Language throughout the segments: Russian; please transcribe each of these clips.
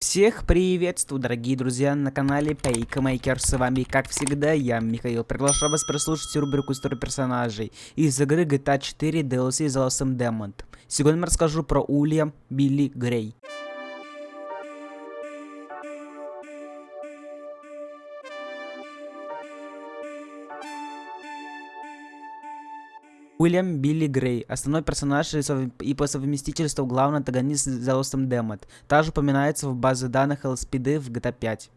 Всех приветствую, дорогие друзья, на канале Paymaker. С вами, как всегда, я, Михаил. Приглашаю вас прослушать рубрику «История персонажей» из игры GTA 4 DLC The Lost Demon. Сегодня я расскажу про Уильям Билли Грей. Уильям Билли Грей, основной персонаж и по совместительству главный антагонист The Lost Demon. Также упоминается в базе данных LSPD в GTA 5.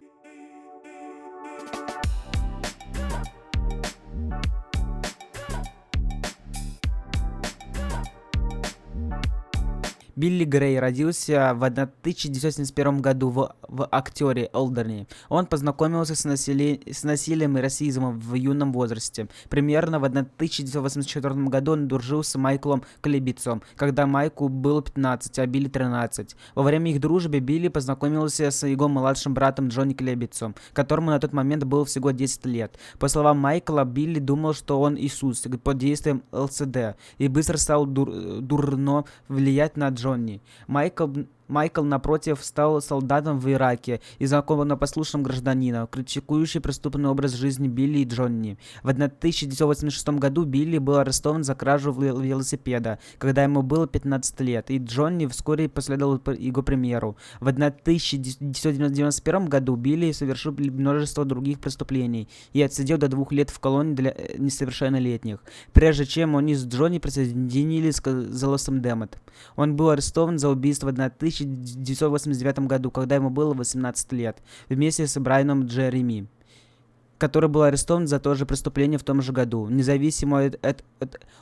Билли Грей родился в 1971 году в актере Олдерни. Он познакомился с насилием и расизмом в юном возрасте. Примерно в 1984 году он дружил с Майклом Клебицом, когда Майку было 15, а Билли 13. Во время их дружбы Билли познакомился с его младшим братом Джонни Клебицом, которому на тот момент было всего 10 лет. По словам Майкла, Билли думал, что он Иисус под действием ЛСД, и быстро стал дурно влиять на Джонни. Майкл, напротив, стал солдатом в Ираке и законопослушным гражданином, критикующий преступный образ жизни Билли и Джонни. В 1986 году Билли был арестован за кражу велосипеда, когда ему было 15 лет, и Джонни вскоре последовал его примеру. В 1991 году Билли совершил множество других преступлений и отсидел до 2 лет в колонии для несовершеннолетних, прежде чем они с Джонни присоединились к The Lost Demon. Он был арестован за убийство в 1989 году, когда ему было 18 лет, вместе с Брайаном Джереми, который был арестован за то же преступление в том же году. Независимо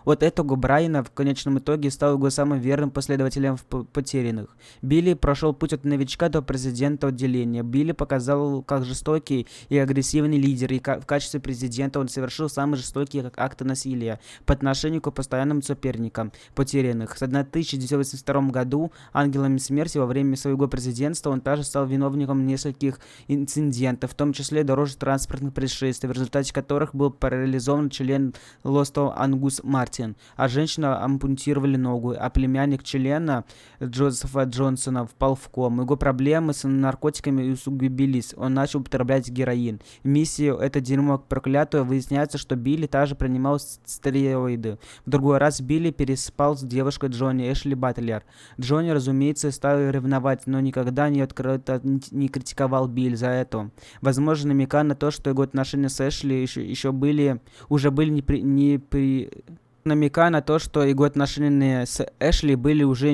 от этого, Брайана в конечном итоге стал его самым верным последователем в потерянных. Билли прошел путь от новичка до президента отделения. Билли показал, как жестокий и агрессивный лидер, и в качестве президента он совершил самые жестокие акты насилия по отношению к постоянным соперникам потерянных. В 1982 году ангелами смерти во время своего президентства он также стал виновником нескольких инцидентов, в том числе дорожно-транспортных происшествий, в результате которых был парализован член Лосто Ангус Мартин, а женщина ампутировали ногу, а племянник члена Джозефа Джонсона впал в кому. Его проблемы с наркотиками усугубились, он начал употреблять героин. В миссии «Это дерьмо проклятое» выясняется, что Билли также принимал стероиды. В другой раз Билли переспал с девушкой Джонни Эшли Батлер. Джонни, разумеется, стал ревновать, но никогда не открыто не критиковал Билли за это. Возможно, намекая на то, что его отношения с Эшли намекая на то, что его отношения с Эшли были уже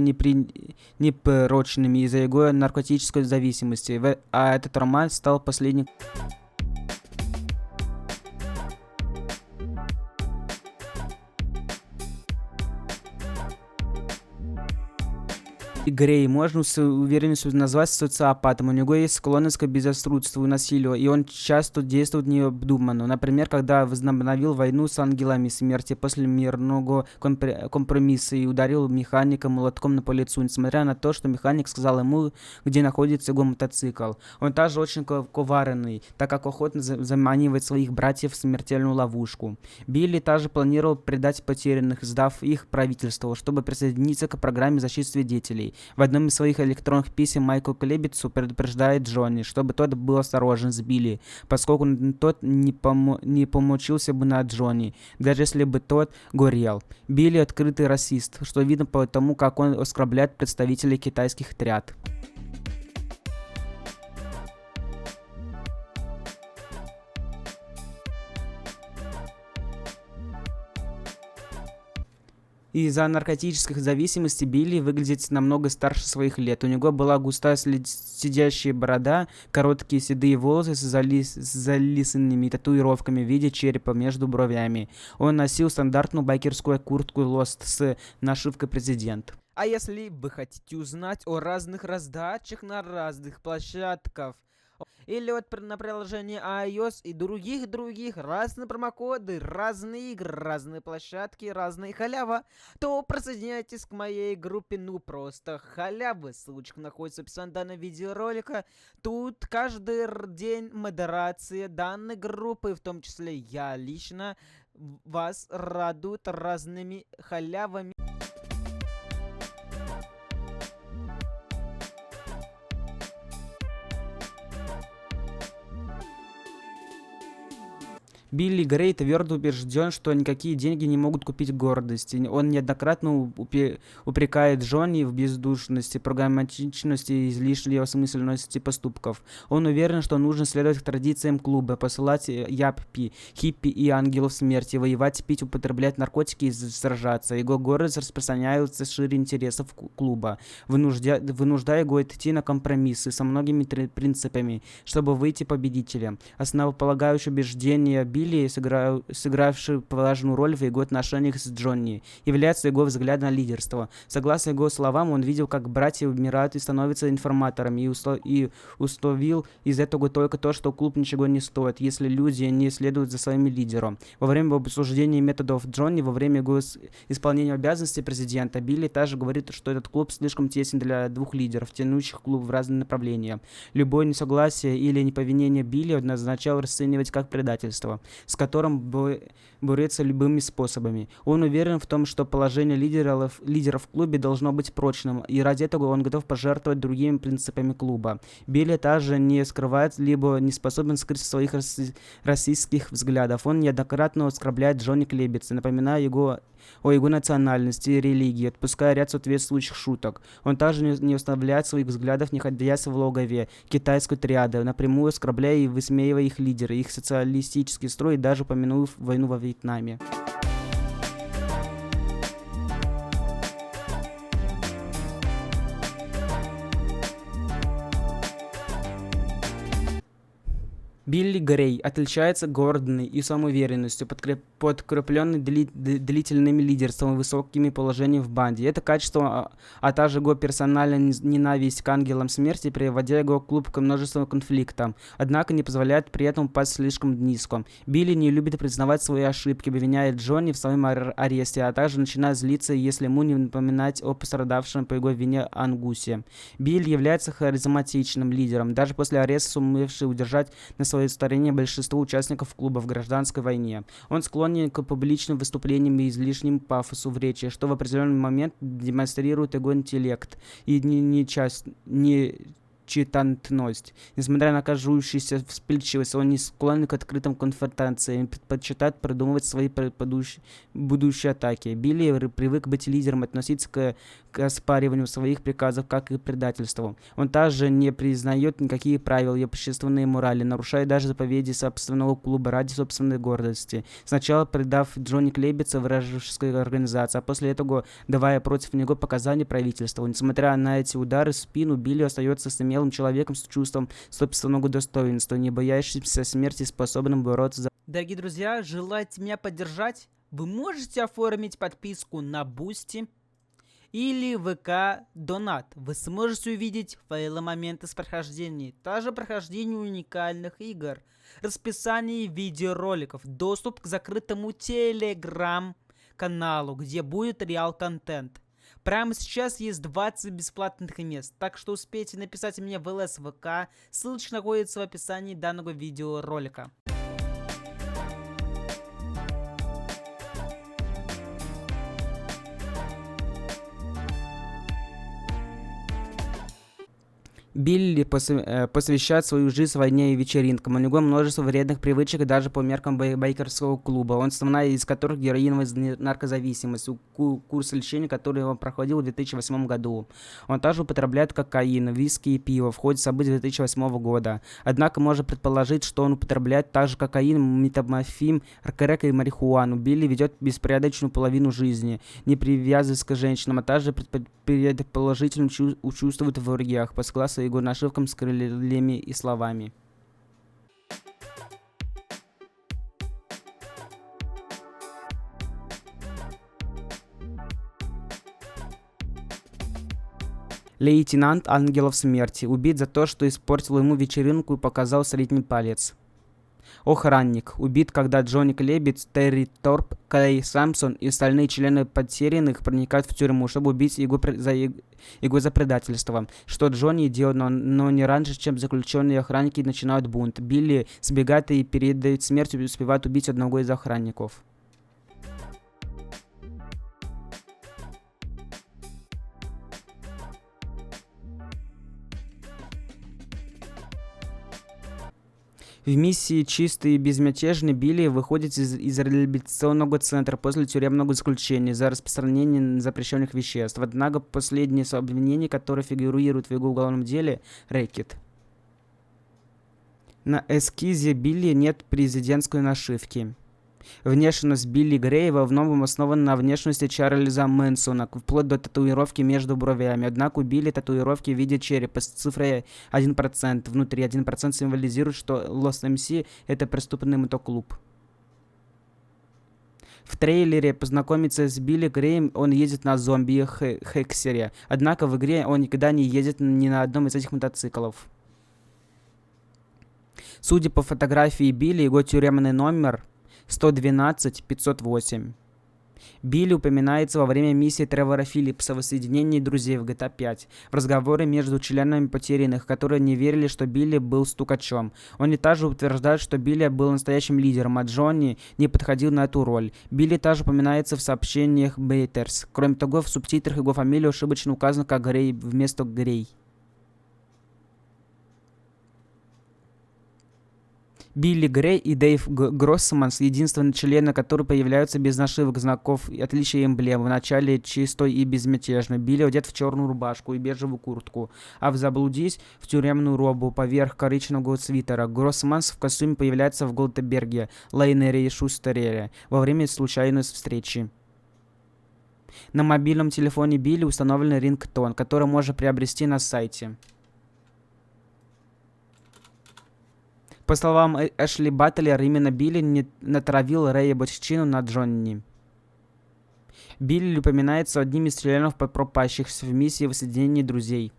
непрочными из-за его наркотической зависимости, а этот роман стал последним. Грей можно с уверенностью назвать социопатом. У него есть склонность к безрассудству и насилию, и он часто действует необдуманно. Например, когда возобновил войну с ангелами смерти после мирного компромисса и ударил механика молотком по лицу, несмотря на то, что механик сказал ему, где находится его мотоцикл. Он также очень коварный, так как охотно заманивает своих братьев в смертельную ловушку. Билли также планировал предать потерянных, сдав их правительству, чтобы присоединиться к программе защиты свидетелей. В одном из своих электронных писем Майкл Клебицу предупреждает Джонни, чтобы тот был осторожен с Билли, поскольку тот не помучился бы на Джонни, даже если бы тот горел. Билли открытый расист, что видно по тому, как он оскорбляет представителей китайских отряд. Из-за наркотических зависимостей Билли выглядит намного старше своих лет. У него была густая сидящая борода, короткие седые волосы с залисанными татуировками в виде черепа между бровями. Он носил стандартную байкерскую куртку Lost с нашивкой «Президент». А если вы хотите узнать о разных раздачах на разных площадках, или вот на приложении iOS и других разные промокоды, разные игры, разные площадки, разные халява, то присоединяйтесь к моей группе «Ну просто халявы». Ссылочка находится в описании данного видеоролика. Тут каждый день модерация данной группы, в том числе я лично, вас радует разными халявами. Билли Грей твердо убежден, что никакие деньги не могут купить гордость. И он неоднократно упрекает Джонни в бездушности, прагматичности и излишней осмысленности поступков. Он уверен, что нужно следовать традициям клуба, посылать яппи, хиппи и ангелов смерти, воевать, пить, употреблять наркотики и сражаться. Его гордость распространяется шире интересов клуба, вынуждая его идти на компромиссы со многими принципами, чтобы выйти победителем. Основополагающее убеждение Билли, сыгравший важную роль в его отношениях с Джонни, является его взгляд на лидерство. Согласно его словам, он видел, как братья умирают и становятся информаторами, и установил из этого только то, что клуб ничего не стоит, если люди не следуют за своим лидером. Во время обсуждения методов Джонни, во время его исполнения обязанностей президента, Билли также говорит, что этот клуб слишком тесен для двух лидеров, тянущих клуб в разные направления. Любое несогласие или неповинение Билли означало расценивать как предательство, с которым борется любыми способами. Он уверен в том, что положение лидеров в клубе должно быть прочным, и ради этого он готов пожертвовать другими принципами клуба. Билли также не скрывает, либо не способен скрыть своих расистских взглядов. Он неоднократно оскорбляет Джонни Клебетса, напоминая о его национальности и религии, отпуская ряд соответствующих шуток. Он также не оставляет своих взглядов, находясь в логове китайской триады, напрямую оскорбляя и высмеивая их лидеры, их социалистический строй и даже упомянув войну во Вьетнаме. Билли Грей отличается гордостью и самоуверенностью, подкрепленной длительным лидерством и высокими положениями в банде. Это качество, а также его персональная ненависть к ангелам смерти, приводя его клуб к множеству конфликтам, однако не позволяет при этом упасть слишком низко. Билли не любит признавать свои ошибки, обвиняет Джонни в своем аресте, а также начинает злиться, если ему не напоминать о пострадавшем по его вине Ангусе. Билли является харизматичным лидером, даже после ареста сумевший удержать на своей стороне большинство участников клуба в гражданской войне. Он склонен к публичным выступлениям и излишнему пафосу в речи, что в определенный момент демонстрирует его интеллект и нечитантность. Несмотря на кажущуюся вспыльчивость, он не склонен к открытым конфронтациям и предпочитает продумывать свои будущие атаки. Билли привык быть лидером, относиться к оспариванию своих приказов как и предательству. Он также не признает никакие правила и общественные морали, нарушая даже заповеди собственного клуба ради собственной гордости. Сначала предав Джонни Клебетса вражеской организации, а после этого давая против него показания правительству. Несмотря на эти удары в спину, Билли остается смелым человеком с чувством собственного достоинства, не боящимся смерти, способным бороться за... Дорогие друзья, желаете меня поддержать? Вы можете оформить подписку на Boosty или ВК Донат. Вы сможете увидеть файлы моменты с прохождений, также прохождение уникальных игр, расписание видеороликов, доступ к закрытому телеграм-каналу, где будет реал-контент. Прямо сейчас есть 20 бесплатных мест, так что успейте написать мне в ЛС ВК, ссылочка находится в описании данного видеоролика. Билли посвящает свою жизнь войне и вечеринкам. У него множество вредных привычек даже по меркам байкерского клуба. Он основная из которых героиновая наркозависимость, курс лечения, который он проходил в 2008 году. Он также употребляет кокаин, виски и пиво в ходе событий 2008 года. Однако можно предположить, что он употребляет также кокаин, метаморфин, крэк и марихуану. Билли ведет беспорядочную половину жизни, не привязываясь к женщинам, а также предположительно участвует в оргиях по согласию его нашивкам с крыльями и словами. Лейтенант Ангелов Смерти убит за то, что испортил ему вечеринку и показал средний палец. Охранник убит, когда Джонни Клебетс, Терри Торп, Клей Сампсон и остальные члены потерянных проникают в тюрьму, чтобы убить его за предательство, что Джонни делает, но не раньше, чем заключенные охранники начинают бунт. Билли сбегает и перед смертью успевает убить одного из охранников. В миссии «Чистый и безмятежный» Билли выходит из реабилитационного центра после тюремного заключения за распространение запрещенных веществ. Однако последнее обвинение, которое фигурирует в его уголовном деле – рэкет. На эскизе Билли нет президентской нашивки. Внешность Билли Грея во многом основана на внешности Чарльза Мэнсона, вплоть до татуировки между бровями. Однако у Билли татуировки в виде черепа с цифрой 1%. Внутри 1% символизирует, что Лос МС — это преступный мотоклуб. В трейлере познакомиться с Билли Греем он едет на зомби-хексере. Однако в игре он никогда не едет ни на одном из этих мотоциклов. Судя по фотографии Билли, его тюремный номер 112-508. Билли упоминается во время миссии Тревора Филлипса в воссоединении друзей в GTA 5, в разговоре между членами потерянных, которые не верили, что Билли был стукачом. Они также утверждают, что Билли был настоящим лидером, а Джонни не подходил на эту роль. Билли также упоминается в сообщениях Бейтерс. Кроме того, в субтитрах его фамилия ошибочно указана как Грей вместо Грей. Билли Грей и Дэйв Гроссманс — единственные члены, которые появляются без нашивок, знаков, отличия и эмблем. В начале чистой и безмятежной. Билли одет в черную рубашку и бежевую куртку, а в «Заблудись» в тюремную робу поверх коричневого свитера. Гроссманс в костюме появляется в Голдберге, Лейнере и Шустерере во время случайной встречи. На мобильном телефоне Билли установлен рингтон, который можно приобрести на сайте. По словам Эшли Батлер, именно Билли не натравил Рэя Боччину на Джонни. Билли упоминается одним из членов пропащихся в миссии воссоединения друзей.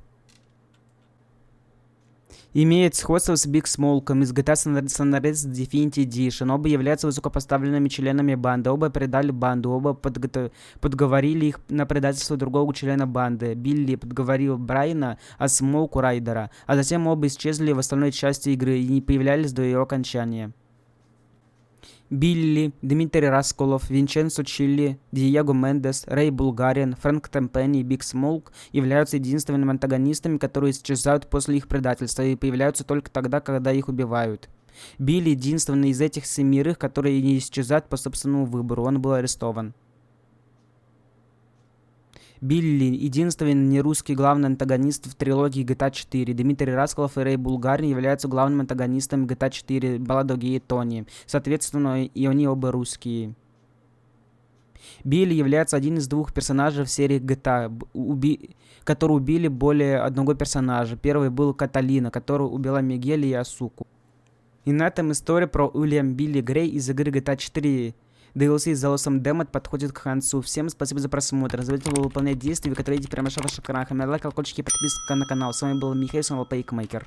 Имеет сходство с Биг Смолком из GTA San Andreas Definitive Edition. Оба являются высокопоставленными членами банды. Оба предали банду. Оба подговорили их на предательство другого члена банды. Билли подговорил Брайана, а Смолку Райдера. А затем оба исчезли в остальной части игры и не появлялись до ее окончания. Билли, Дмитрий Расколов, Винченцо Чилли, Диего Мендес, Рэй Булгариан, Фрэнк Темпенни и Биг Смолк являются единственными антагонистами, которые исчезают после их предательства и появляются только тогда, когда их убивают. Билли единственный из этих 7, которые не исчезают по собственному выбору. Он был арестован. Билли — единственный нерусский главный антагонист в трилогии GTA 4. Дмитрий Расколов и Рэй Булгариан являются главными антагонистами GTA 4 Баллада Гея Тони. Соответственно, и они оба русские. Билли является одним из 2 персонажей в серии GTA, которые убили более одного персонажа. Первый был Каталина, которая убила Мигеля и Асуку. И на этом история про Уильям Билли Грей из игры GTA 4 DLC с голосом Демот подходит к концу. Всем спасибо за просмотр. Не забывайте выполнять действия, которые идите прямо на ваших экранах. Лайк, колокольчики и подписка на канал. С вами был Михаил Пейкмейкер.